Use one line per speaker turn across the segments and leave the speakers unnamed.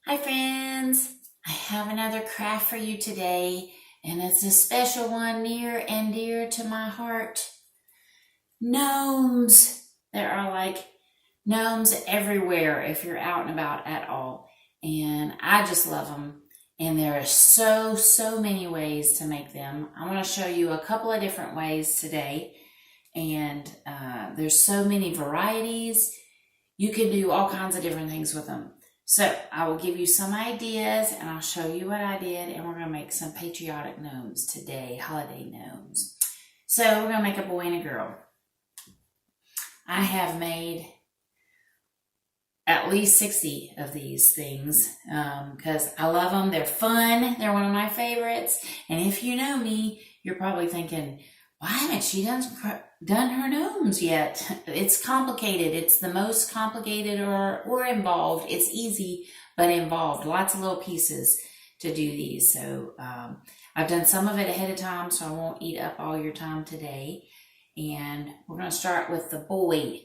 Hi friends, I have another craft for you today, and it's a special one near and dear to my heart. Gnomes! There are like gnomes everywhere if you're out and about at all, and I just love them. And there are so many ways to make them. I'm going to show you a couple of different ways today, and there's so many varieties. You can do all kinds of different things with them. So I will give you some ideas and I'll show you what I did, and we're going to make some patriotic gnomes today, holiday gnomes. So we're going to make a boy and a girl. I have made at least 60 of these things because I love them. They're fun. They're one of my favorites. And if you know me, you're probably thinking, why haven't she done her gnomes yet? It's complicated. It's the most complicated or involved. It's easy, but involved. Lots of little pieces to do these. So I've done some of it ahead of time, so I won't eat up all your time today. And we're going to start with the boy.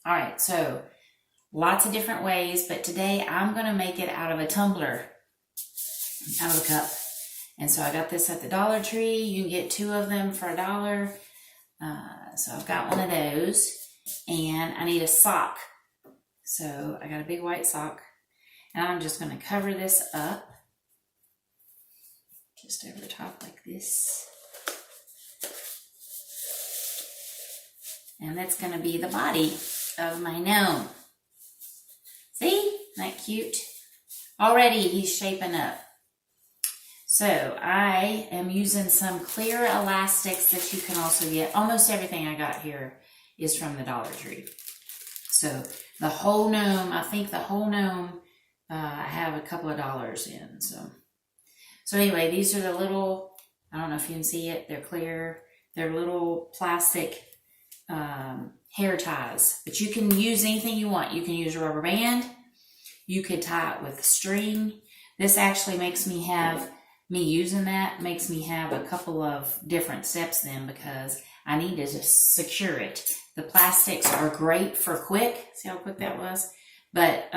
All right, so lots of different ways, but today I'm going to make it out of a tumbler, out of a cup. And so I got this at the Dollar Tree. You can get 2 of them for $1. So I've got one of those, and I need a sock. So I got a big white sock, and I'm just going to cover this up just over the top like this. And that's going to be the body of my gnome. See? Isn't that cute? Already he's shaping up. So I am using some clear elastics that you can also get. Almost everything I got here is from the Dollar Tree. So the whole gnome, I think the whole gnome, I have a couple of dollars in. So anyway, these are the little, I don't know if you can see it, they're clear. They're little plastic hair ties, but you can use anything you want. You can use a rubber band. You could tie it with string. This actually makes me have, using that makes me have a couple of different steps then, because I need to just secure it. The plastics are great for quick. See how quick that was? But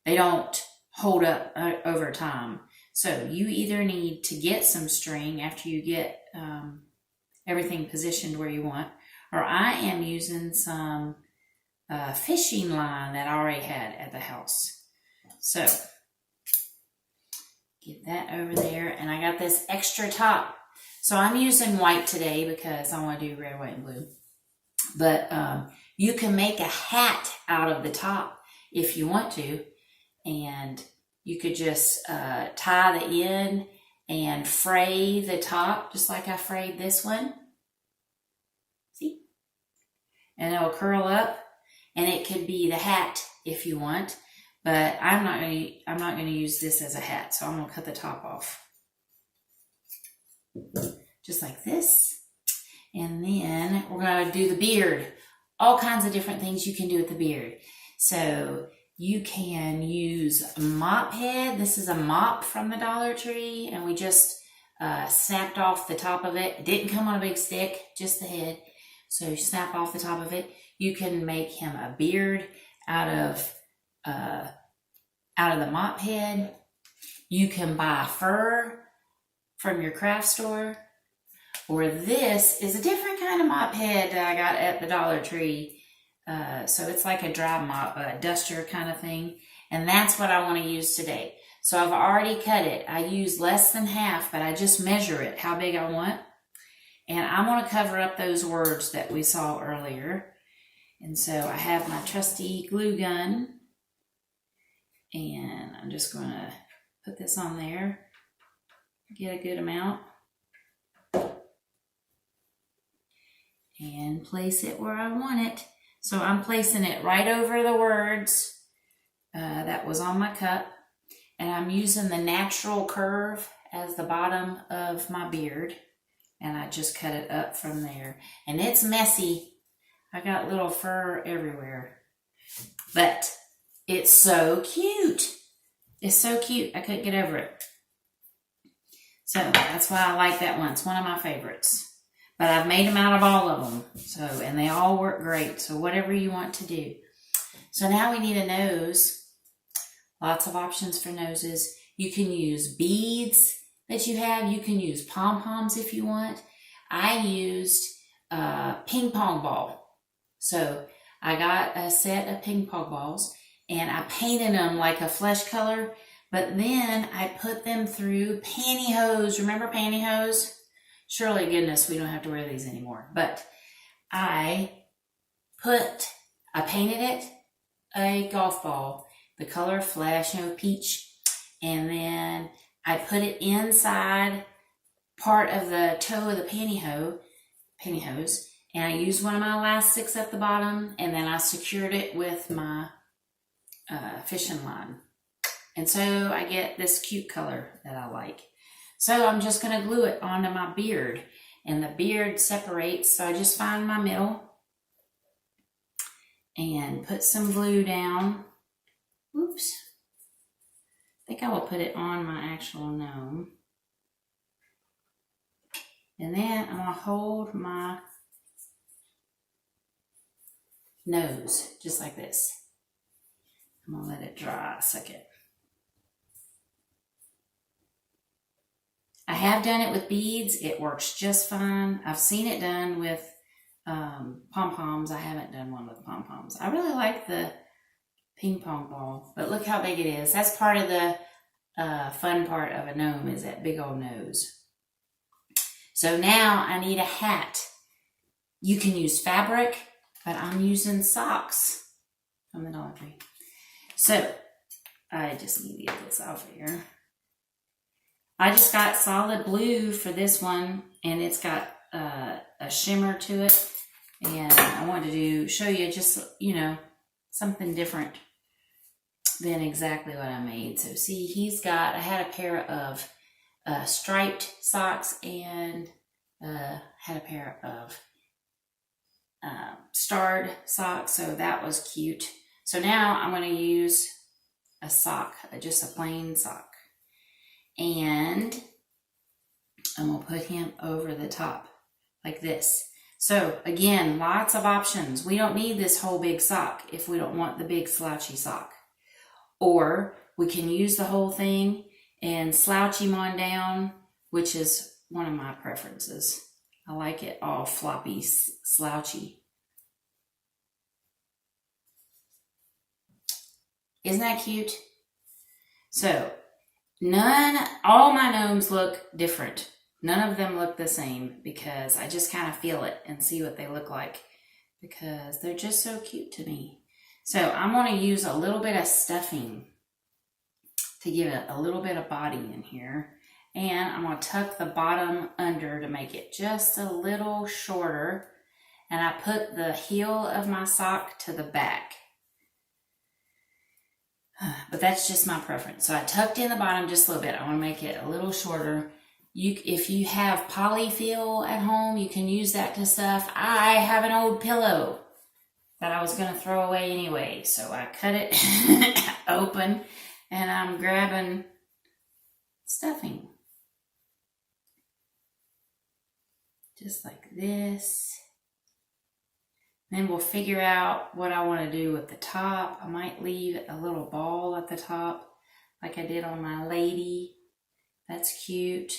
they don't hold up over time. So you either need to get some string after you get everything positioned where you want, or I am using some fishing line that I already had at the house. So get that over there, and I got this extra top. So I'm using white today because I want to do red, white, and blue. But you can make a hat out of the top if you want to, and you could just tie the end and fray the top, just like I frayed this one. See? And it will curl up, and it could be the hat if you want. But I'm not going to use this as a hat, so I'm going to cut the top off. Just like this. And then we're going to do the beard. All kinds of different things you can do with the beard. So you can use a mop head. This is a mop from the Dollar Tree, and we just snapped off the top of it. It didn't come on a big stick, just the head. So you snap off the top of it. You can make him a beard out of the mop head. You can buy fur from your craft store, or this is a different kind of mop head that I got at the Dollar Tree. So it's like a dry mop, a duster kind of thing, and that's what I want to use today. So I've already cut it. I use less than half, but I just measure it how big I want, and I want to cover up those words that we saw earlier. And so I have my trusty glue gun. And I'm just going to put this on there, get a good amount, and place it where I want it. So I'm placing it right over the words that was on my cup, and I'm using the natural curve as the bottom of my beard, and I just cut it up from there. And it's messy. I got little fur everywhere, but it's so cute. It's so cute. I couldn't get over it. So that's why I like that one. It's one of my favorites. But I've made them out of all of them. So, and they all work great. So whatever you want to do. So now we need a nose. Lots of options for noses. You can use beads that you have. You can use pom-poms if you want. I used a ping pong ball. So I got a set of ping pong balls and I painted them like a flesh color, but then I put them through pantyhose. Remember pantyhose? Surely goodness, we don't have to wear these anymore. But I painted it a golf ball, the color flesh, peach. And then I put it inside part of the toe of the pantyhose, and I used one of my elastics at the bottom, and then I secured it with my fishing line. And so I get this cute color that I like. So I'm just going to glue it onto my beard, and the beard separates. So I just find my middle and put some glue down. Oops. I think I will put it on my actual gnome. And then I'm going to hold my nose just like this. I'm going to let it dry a second. I have done it with beads. It works just fine. I've seen it done with pom-poms. I haven't done one with pom-poms. I really like the ping pong ball, but look how big it is. That's part of the fun part of a gnome, is that big old nose. So now I need a hat. You can use fabric, but I'm using socks from the Dollar Tree. So I just need to get this off of here. I just got solid blue for this one, and it's got a shimmer to it. And I wanted to show you just, something different than exactly what I made. So see, I had a pair of striped socks and had a pair of starred socks. So that was cute. So now I'm going to use a sock, just a plain sock. And I'm going to put him over the top like this. So again, lots of options. We don't need this whole big sock if we don't want the big slouchy sock. Or we can use the whole thing and slouch him on down, which is one of my preferences. I like it all floppy, slouchy. Isn't that cute? So all my gnomes look different. None of them look the same because I just kind of feel it and see what they look like because they're just so cute to me. So I'm going to use a little bit of stuffing to give it a little bit of body in here. And I'm going to tuck the bottom under to make it just a little shorter. And I put the heel of my sock to the back. But that's just my preference. So I tucked in the bottom just a little bit. I want to make it a little shorter. If you have polyfill at home, you can use that to stuff. I have an old pillow that I was going to throw away anyway. So I cut it open and I'm grabbing stuffing. Just like this. Then we'll figure out what I want to do with the top. I might leave a little ball at the top like I did on my lady. That's cute.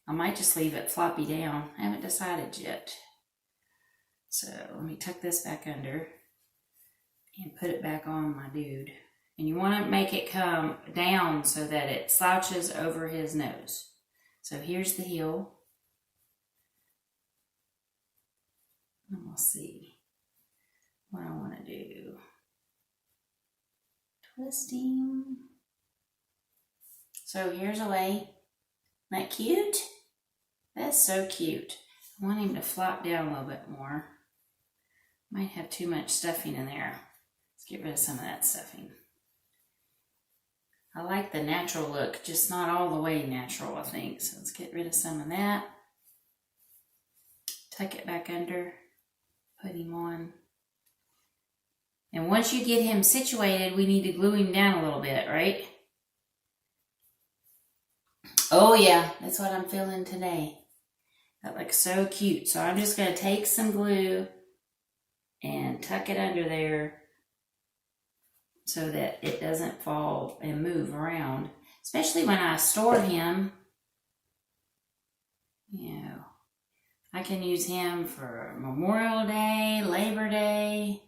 I might just leave it floppy down. I haven't decided yet. So let me tuck this back under and put it back on my dude. And you want to make it come down so that it slouches over his nose. So here's the heel. And we'll see what I want to do. Twisting. So here's a way. Isn't that cute? That's so cute. I want him to flop down a little bit more. Might have too much stuffing in there. Let's get rid of some of that stuffing. I like the natural look, just not all the way natural, I think. So let's get rid of some of that. Tuck it back under. Put him on. And once you get him situated, we need to glue him down a little bit, right? Oh yeah, that's what I'm feeling today. That looks so cute. So I'm just going to take some glue and tuck it under there so that it doesn't fall and move around. Especially when I store him, you know, I can use him for Memorial Day, Labor Day,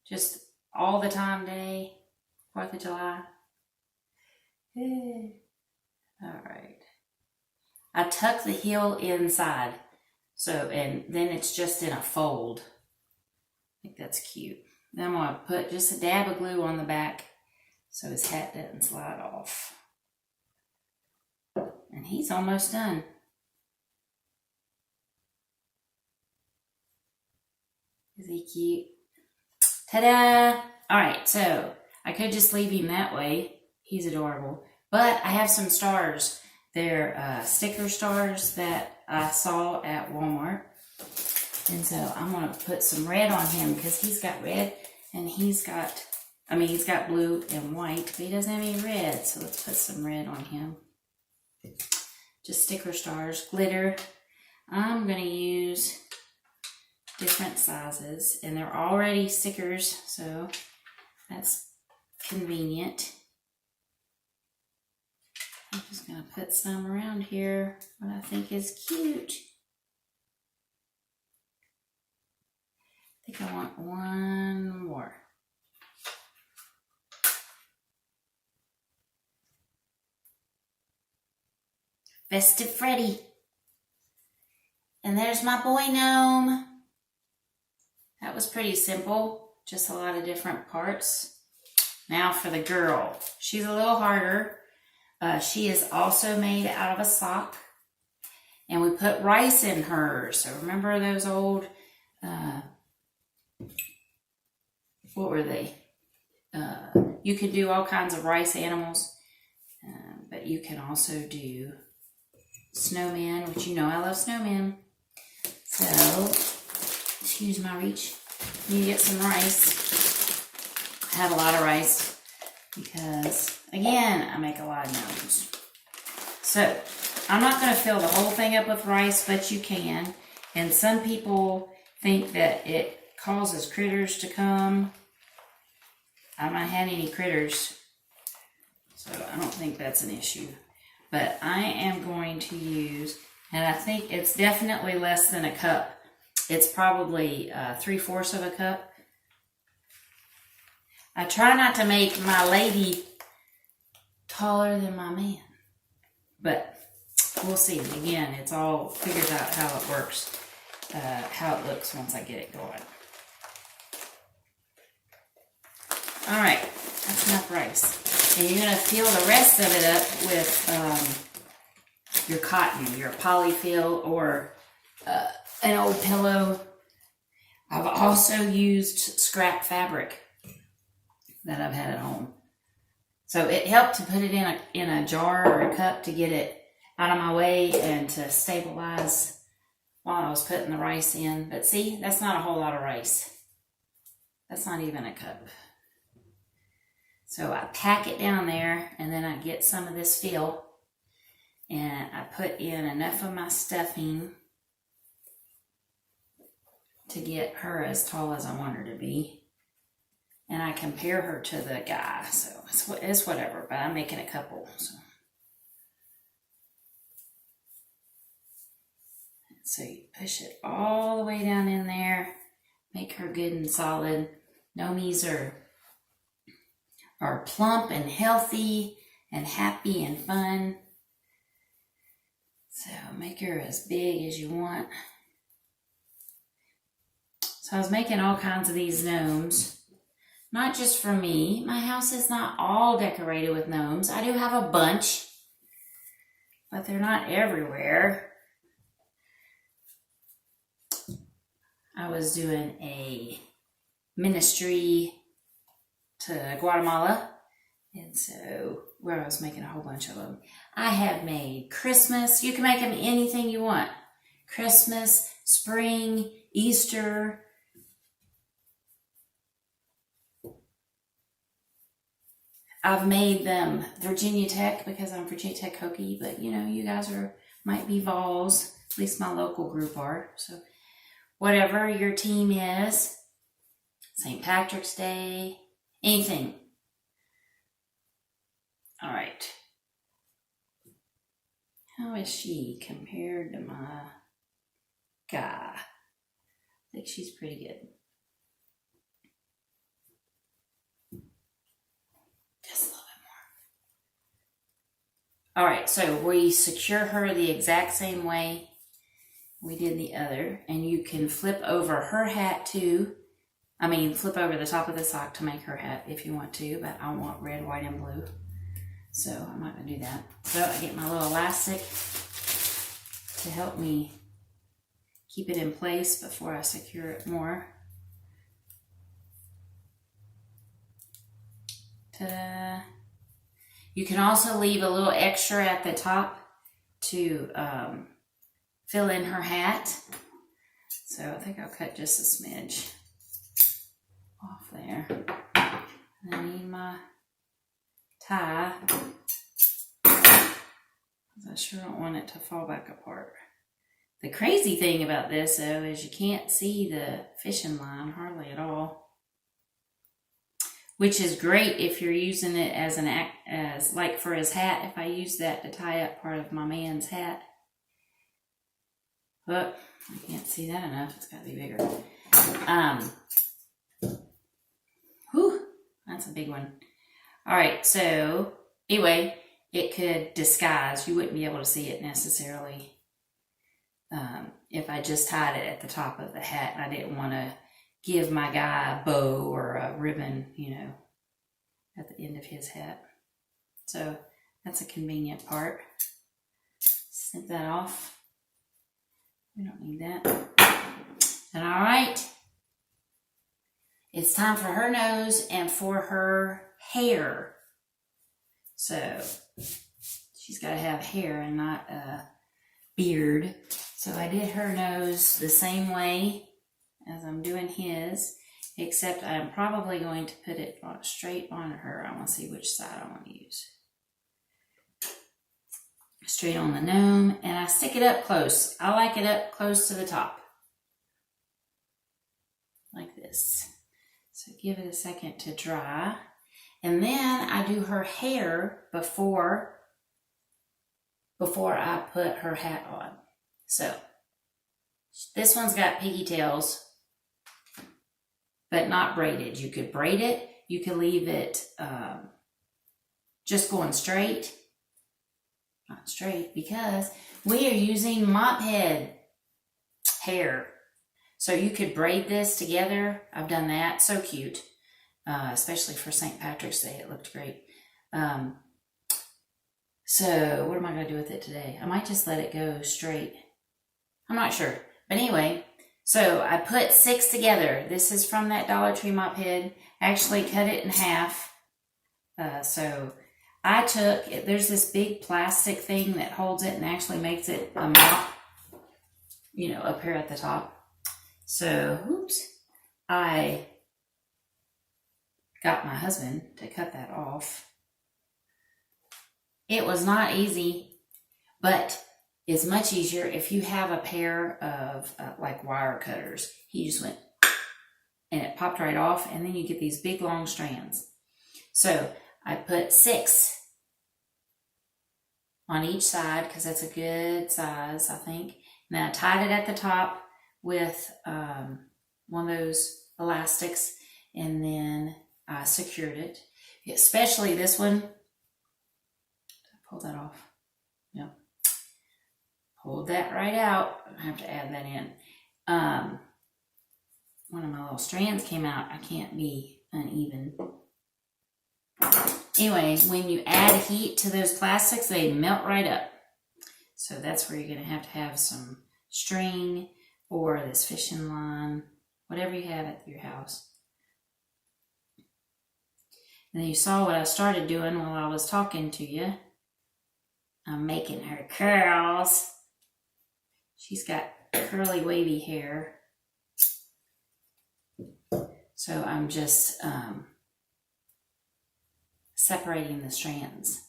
just all the time day, 4th of July. All right. I tuck the heel inside. So, and then it's just in a fold. I think that's cute. Then I'm going to put just a dab of glue on the back so his hat doesn't slide off. And he's almost done. Is he cute? Ta-da! All right, so I could just leave him that way. He's adorable. But I have some stars. They're sticker stars that I saw at Walmart. And so I'm going to put some red on him because he's got red and he's got blue and white, but he doesn't have any red. So let's put some red on him. Just sticker stars, glitter. I'm going to use different sizes and they're already stickers, so that's convenient. I'm just going to put some around here, what I think is cute. I think I want one more. Festive Freddy. And there's my boy gnome. That was pretty simple, just a lot of different parts. Now for the girl. She's a little harder. She is also made out of a sock. And we put rice in hers. So remember those old, what were they? You could do all kinds of rice animals. But you can also do snowman, which you know I love snowman. So, excuse my reach. You get some rice. I have a lot of rice because, again, I make a lot of gnomes. So, I'm not going to fill the whole thing up with rice, but you can. And some people think that it causes critters to come. I've not had any critters, so I don't think that's an issue. But I am going to use, and I think it's definitely less than a cup. It's probably 3/4 of a cup. I try not to make my lady taller than my man. But we'll see. Again, it's all figured out how it works, how it looks once I get it going. All right, that's enough rice. And you're going to fill the rest of it up with your cotton, your polyfill, or an old pillow. I've also used scrap fabric that I've had at home. So it helped to put it in a jar or a cup to get it out of my way and to stabilize while I was putting the rice in. But see, that's not a whole lot of rice. That's not even a cup. So I pack it down there, and then I get some of this fill, and I put in enough of my stuffing to get her as tall as I want her to be. And I compare her to the guy, so it's whatever, but I'm making a couple. So you push it all the way down in there, make her good and solid. Gnomies are plump and healthy and happy and fun. So make her as big as you want. So I was making all kinds of these gnomes, not just for me. My house is not all decorated with gnomes. I do have a bunch, but they're not everywhere. I was doing a ministry to Guatemala, and so where I was making a whole bunch of them. I have made Christmas. You can make them anything you want. Christmas, spring, Easter. I've made them Virginia Tech because I'm Virginia Tech Hokie, but you know, you guys might be Vols. At least my local group are. So whatever your team is, St. Patrick's Day, anything. All right. How is she compared to my guy? I think she's pretty good. Just a little bit more. All right, so we secure her the exact same way we did the other, and you can flip over her hat too. I mean, flip over the top of the sock to make her hat if you want to, but I want red, white, and blue. So I'm not going to do that. So I get my little elastic to help me keep it in place before I secure it more. Ta-da. You can also leave a little extra at the top to fill in her hat. So I think I'll cut just a smidge off there. And I need my tie, because I sure don't want it to fall back apart. The crazy thing about this though is you can't see the fishing line hardly at all, which is great if you're using it as like for his hat. If I use that to tie up part of my man's hat, but I can't see that enough. It's got to be bigger. Whew, that's a big one. All right, so anyway, it could disguise. You wouldn't be able to see it necessarily if I just tied it at the top of the hat. I didn't want to give my guy a bow or a ribbon, at the end of his hat. So that's a convenient part. Snip that off. We don't need that. And all right, it's time for her nose and for her hair. So she's got to have hair and not a beard. So I did her nose the same way as I'm doing his, except I'm probably going to put it straight on her. I want to see which side I want to use. Straight on the gnome, and I stick it up close. I like it up close to the top. Like this. So give it a second to dry. And then I do her hair before I put her hat on. So this one's got pigtails, but not braided. You could braid it. You could leave it just going straight. Not straight, because we are using mop head hair. So you could braid this together. I've done that. So cute. Especially for St. Patrick's Day. It looked great. So what am I going to do with it today? I might just let it go straight. I'm not sure. But anyway, so I put 6 together. This is from that Dollar Tree mop head. I actually cut it in half. So I took, there's this big plastic thing that holds it and actually makes it a mop, up here at the top. So, oops, I got my husband to cut that off. It was not easy, but it's much easier if you have a pair of like wire cutters. He just went and it popped right off, and then you get these big long strands. So I put 6 on each side because that's a good size, I think. And then I tied it at the top with one of those elastics, and then I secured it. Especially this one. Pull that off. Yep. Pulled that right out. I have to add that in. One of my little strands came out. I can't be uneven. Anyway, when you add heat to those plastics, they melt right up. So that's where you're going to have some string or this fishing line, whatever you have at your house. And then you saw what I started doing while I was talking to you. I'm making her curls. She's got curly, wavy hair. So I'm just separating the strands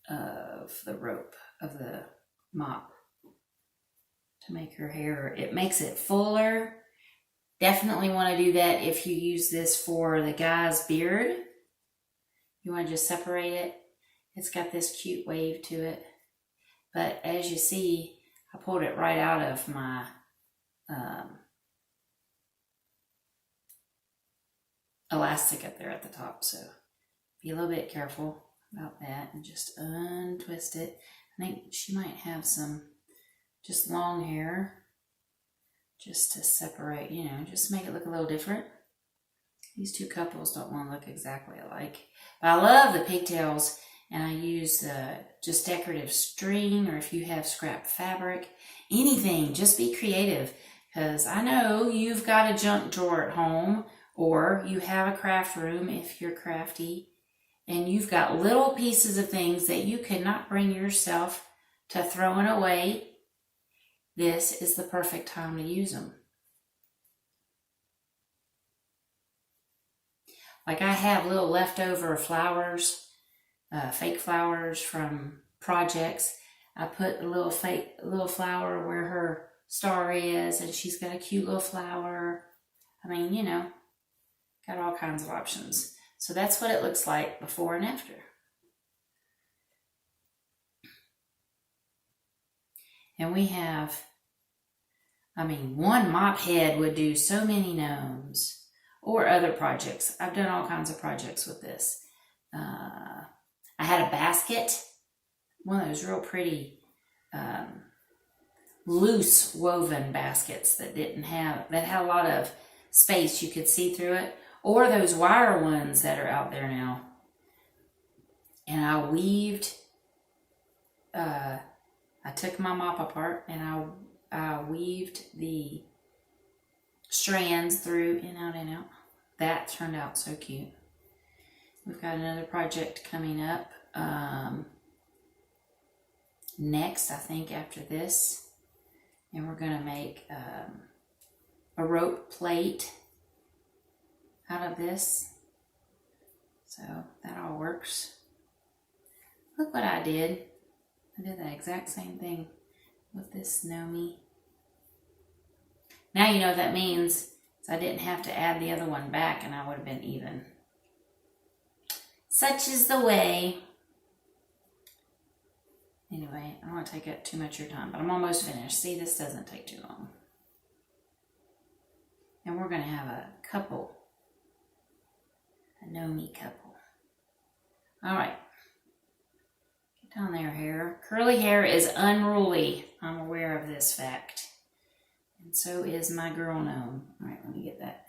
of the rope of the mop to make her hair. It makes it fuller. Definitely want to do that if you use this for the guy's beard. You want to just separate it. It's got this cute wave to it. But as you see, I pulled it right out of my elastic up there at the top. So be a little bit careful about that and just untwist it. I think she might have some just long hair just to separate, you know, just make it look a little different. These two couples don't want to look exactly alike. But I love the pigtails, and I use just decorative string, or if you have scrap fabric, anything, just be creative. Because I know you've got a junk drawer at home, or you have a craft room if you're crafty, and you've got little pieces of things that you cannot bring yourself to throwing away. This is the perfect time to use them. Like I have little leftover flowers, fake flowers from projects. I put a little flower where her star is, and she's got a cute little flower. I mean, you know, got all kinds of options. So that's what it looks like before and after. And we have, I mean, one mop head would do so many gnomes or other projects. I've done all kinds of projects with this. I had a basket, one of those real pretty loose woven baskets that had a lot of space. You could see through it. Or those wire ones that are out there now. And I weaved, I took my mop apart and I weaved the strands through in, out, in, out. That turned out so cute. We've got another project coming up next, I think, after this. And we're going to make a rope plate out of this. So that all works. Look what I did. I did the exact same thing with this Gnome. Now you know what that means. So I didn't have to add the other one back and I would have been even. Such is the way. Anyway, I don't want to take up too much of your time, but I'm almost finished. See, this doesn't take too long. And we're going to have a couple. A Gnome couple. All right. Get down there, hair. Curly hair is unruly. I'm aware of this fact. And so is my girl gnome. All right, let me get that.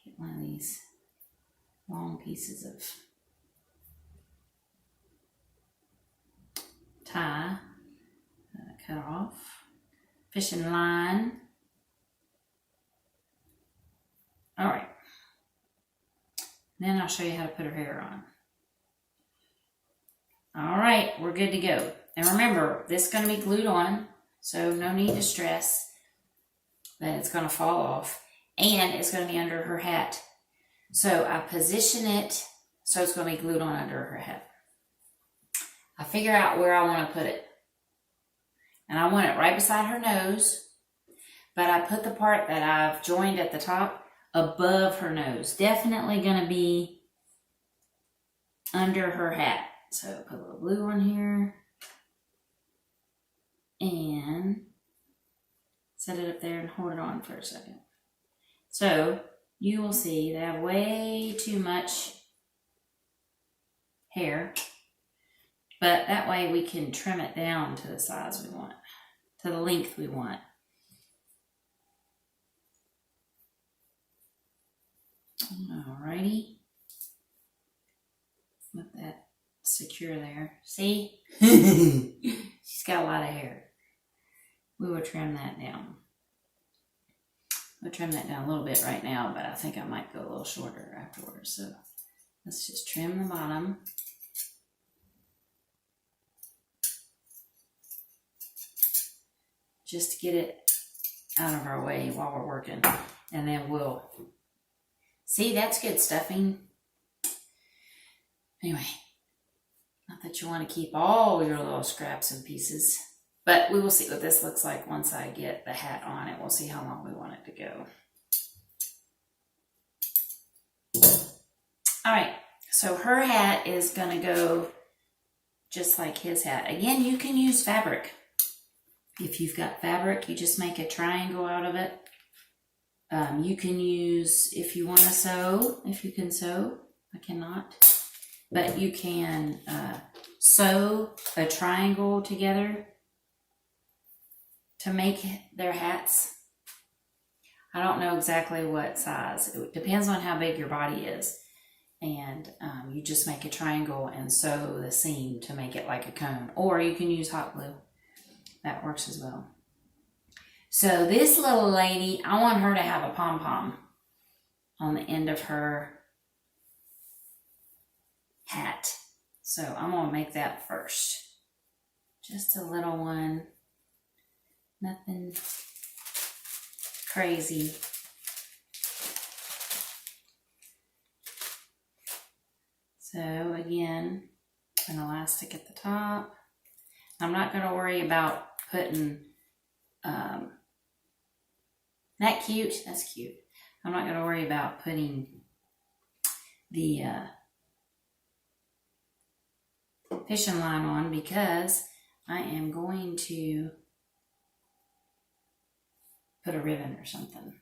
Get one of these long pieces of tie. Cut off. Fishing line. All right. Then I'll show you how to put her hair on. All right, we're good to go. And remember, this is going to be glued on, so no need to stress that it's going to fall off. And it's going to be under her hat. So I position it so it's going to be glued on under her hat. I figure out where I want to put it. And I want it right beside her nose, but I put the part that I've joined at the top above her nose. Definitely going to be under her hat. So put a little blue on here and set it up there and hold it on for a second. So you will see that I have way too much hair, but that way we can trim it down to the size we want, to the length we want. Alrighty. Let that secure there. See? She's got a lot of hair. We will trim that down. We'll trim that down a little bit right now, but I think I might go a little shorter afterwards. So let's just trim the bottom. Just to get it out of our way while we're working. And then we'll... See, that's good stuffing. Anyway, not that you want to keep all your little scraps and pieces. But we will see what this looks like once I get the hat on it. We'll see how long we want it to go. All right, so her hat is gonna go just like his hat. Again, you can use fabric. If you've got fabric, you just make a triangle out of it. You can use, if you want to sew, if you can sew, I cannot, but you can sew a triangle together to make their hats. I don't know exactly what size. It depends on how big your body is. And you just make a triangle and sew the seam to make it like a cone. Or you can use hot glue. That works as well. So this little lady, I want her to have a pom-pom on the end of her hat. So I'm going to make that first. Just a little one. Nothing crazy. So again, an elastic at the top. I'm not going to worry about putting, that cute? That's cute. I'm not going to worry about putting the fishing line on because I am going to put a ribbon or something.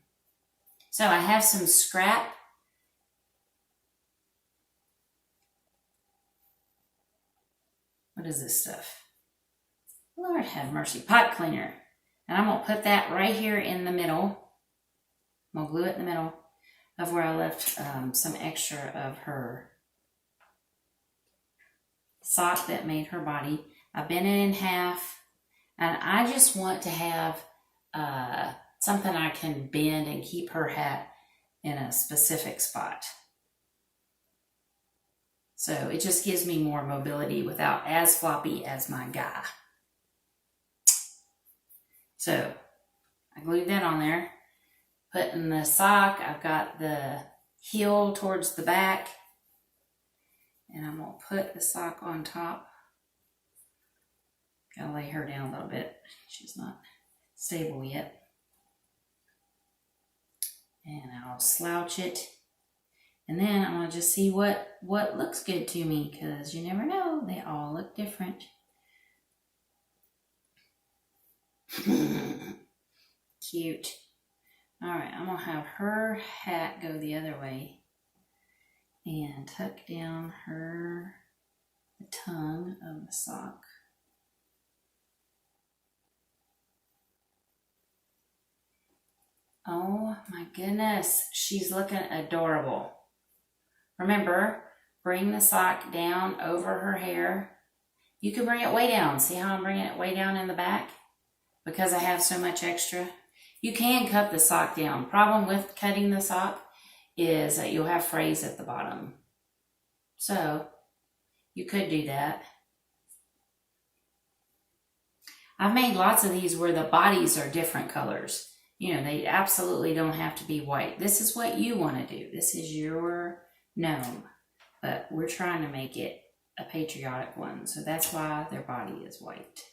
So I have some scrap. What is this stuff? Lord have mercy. Pipe cleaner. And I'm going to put that right here in the middle. I'm going to glue it in the middle of where I left some extra of her sock that made her body. I bent it in half. And I just want to have something I can bend and keep her hat in a specific spot. So it just gives me more mobility without as floppy as my guy. So I glued that on there. Putting the sock, I've got the heel towards the back. And I'm going to put the sock on top. Gotta lay her down a little bit. She's not stable yet. And I'll slouch it. And then I'm going to just see what looks good to me, because you never know. They all look different. Cute. All right, I'm going to have her hat go the other way and tuck down the tongue of the sock. Oh my goodness, she's looking adorable. Remember, bring the sock down over her hair. You can bring it way down. See how I'm bringing it way down in the back? Because I have so much extra. You can cut the sock down. Problem with cutting the sock is that you'll have frays at the bottom. So, you could do that. I've made lots of these where the bodies are different colors. You know, they absolutely don't have to be white. This is what you want to do. This is your gnome. But we're trying to make it a patriotic one. So that's why their body is white.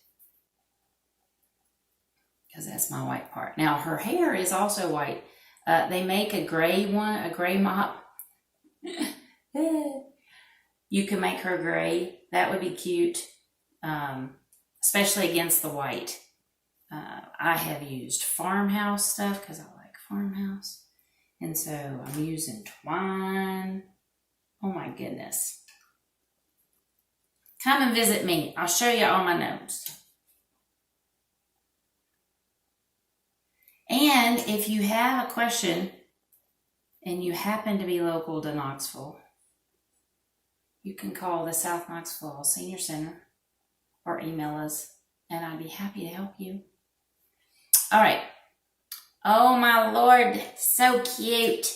Because that's my white part. Now, her hair is also white. They make a gray one, a gray mop. You can make her gray. That would be cute. Especially against the white. I have used farmhouse stuff because I like farmhouse. And so I'm using twine. Oh my goodness. Come and visit me. I'll show you all my gnomes. And if you have a question and you happen to be local to Knoxville, you can call the South Knoxville Senior Center or email us, and I'd be happy to help you. All right. Oh my Lord, so cute.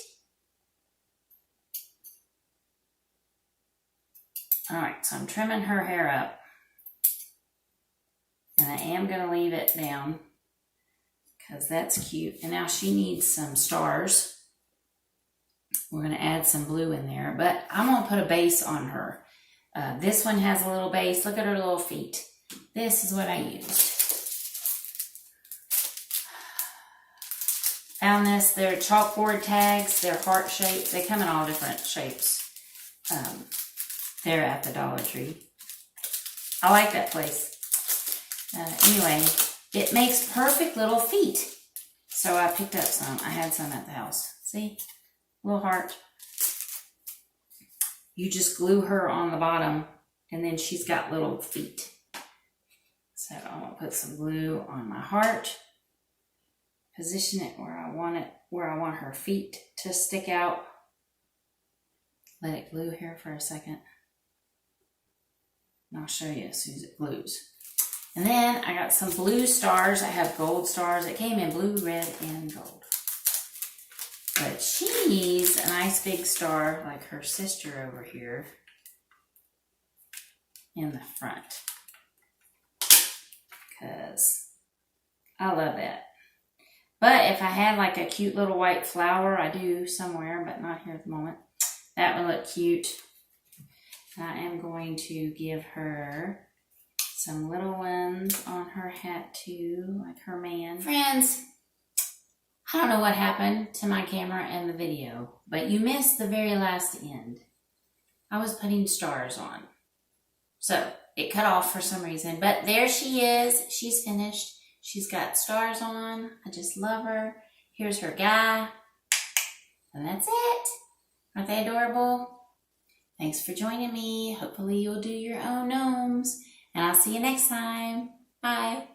All right, so I'm trimming her hair up. And I am going to leave it down because that's cute. And now she needs some stars. We're going to add some blue in there, but I'm going to put a base on her. This one has a little base. Look at her little feet. This is what I used. Found this. They're chalkboard tags. They're heart shaped. They come in all different shapes. They're at the Dollar Tree. I like that place. Anyway, it makes perfect little feet. So I picked up some. I had some at the house. See? Little heart. You just glue her on the bottom, and then she's got little feet. So I'm going to put some glue on my heart. Position it where I want it, where I want her feet to stick out. Let it glue here for a second. And I'll show you as soon as it glues. And then I got some blue stars. I have gold stars. It came in blue, red, and gold. But she needs a nice big star like her sister over here in the front. Because I love that. But if I had like a cute little white flower, I do somewhere, but not here at the moment, that would look cute. I am going to give her some little ones on her hat too, like her man. Friends, I don't know what happened to my camera and the video, but you missed the very last end. I was putting stars on. So it cut off for some reason, but there she is. She's finished. She's got stars on. I just love her. Here's her guy. And that's it. Aren't they adorable? Thanks for joining me. Hopefully you'll do your own gnomes. And I'll see you next time. Bye.